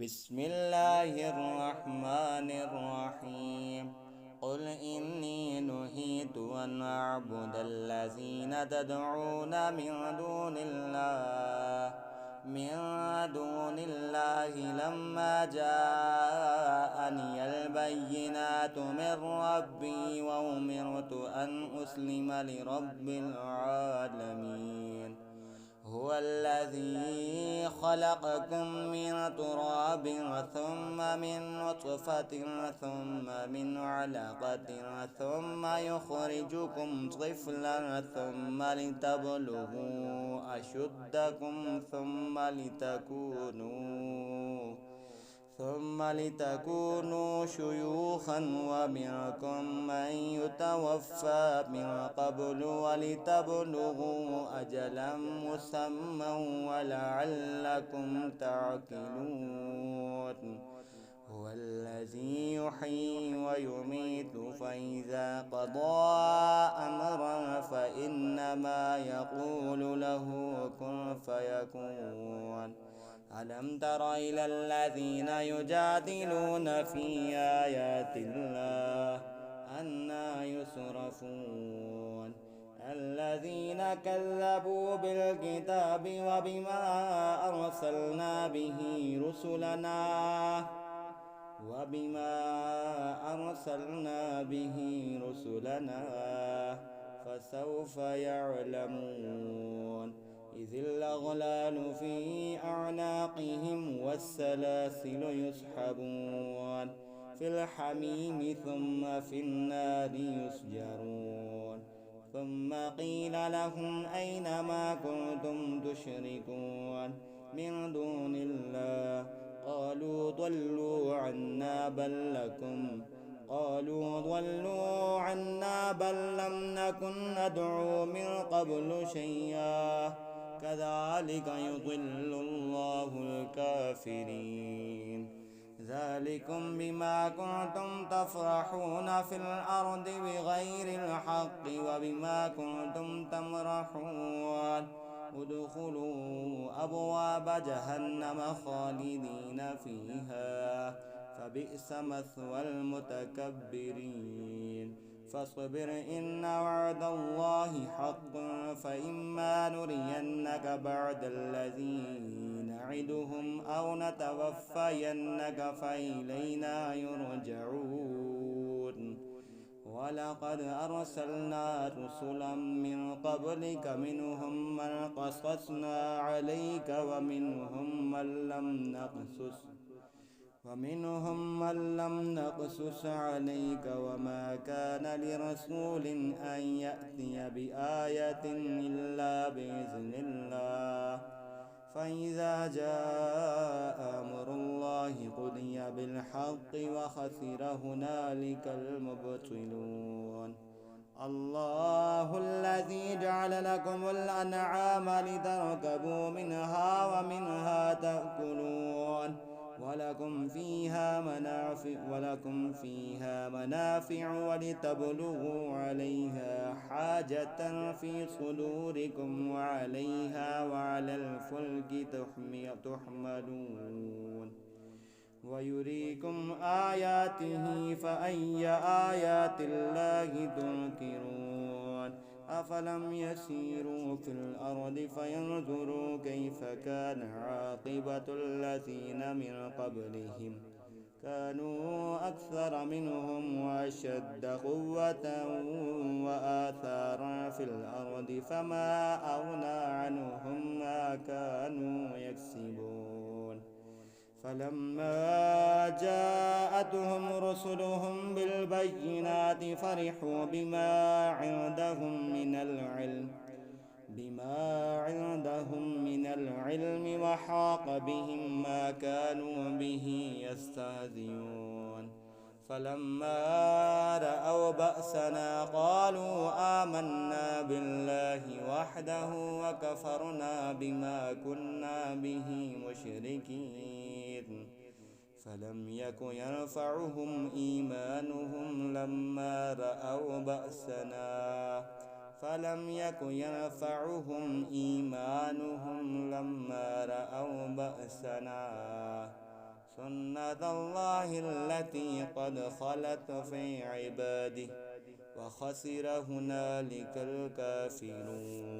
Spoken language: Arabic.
بسم الله الرحمن الرحيم. قل إني نهيت أن أعبد الذين تدعون من دون الله لما جاءني البينات من ربي وأمرت أن أسلم لرب العالمين. هو الذي خلقكم من تراب ثم من نطفة ثم من علقة ثم يخرجكم طفلا ثم لتبلغوا أشدكم ثم لتكونوا شيوخا ومنكم من يتوفى من قبل ولتبلغوا أجلا مسمى ولعلكم تعقلون. هو الذي يحيي ويميت فإذا قضى أمرا فإنما يقول له كن فيكون. ألم تر إلى الذين يجادلون في آيات الله أنى يصرفون الذين كذبوا بالكتاب وبما أرسلنا به رسلنا فسوف يعلمون. إذ الأغلال في أعناقهم والسلاسل يسحبون في الحميم ثم في النار يسجرون. ثم قيل لهم أين ما كنتم تشركون من دون الله قالوا ضلوا عنا بل لم نكن ندعو من قبل شيئا كذلك يضل الله الكافرين. ذلكم بما كنتم تفرحون في الأرض بغير الحق وبما كنتم تمرحون. ادخلوا أبواب جهنم خالدين فيها فبئس مثوى المتكبرين. فاصبر إن وعد الله حق فإما نرينك بعد الذي نعدهم أو نتوفينك فإلينا يرجعون. ولقد أرسلنا رسلا من قبلك منهم من قصصنا عليك ومنهم من لم نقصص عليك وما كان لرسول أن يأتي بآية إلا بإذن الله. فإذا جاء أمر الله قضي بالحق وخسر هنالك المبطلون. الله الذي جعل لكم الأنعام لتركبوا منها ومنها تأكلون ولكم فيها منافع ولتبلغوا عليها حاجة في صدوركم وعليها وعلى الفلك تحملون. ويريكم آياته فأي آيات الله تنكرون. أفلم يسيروا في الأرض فينظروا كيف كان عاقبة الذين من قبلهم كانوا أكثر منهم وأشد قوة وآثارا في الأرض فما أغنى عنهم ما كانوا يكسبون. فلما جاءتهم رسلهم بالبينات فرحوا بما عندهم من العلم وحاق بهم ما كانوا به يستهزئون. فلما رأوا بأسنا قالوا آمنا بالله وحده وكفرنا بما كنا به مشركين. فلم يك ينفعهم إيمانهم لما رأوا بأسنا سنة الله التي قد خلت في عباده وخسر هنالك الكافرون.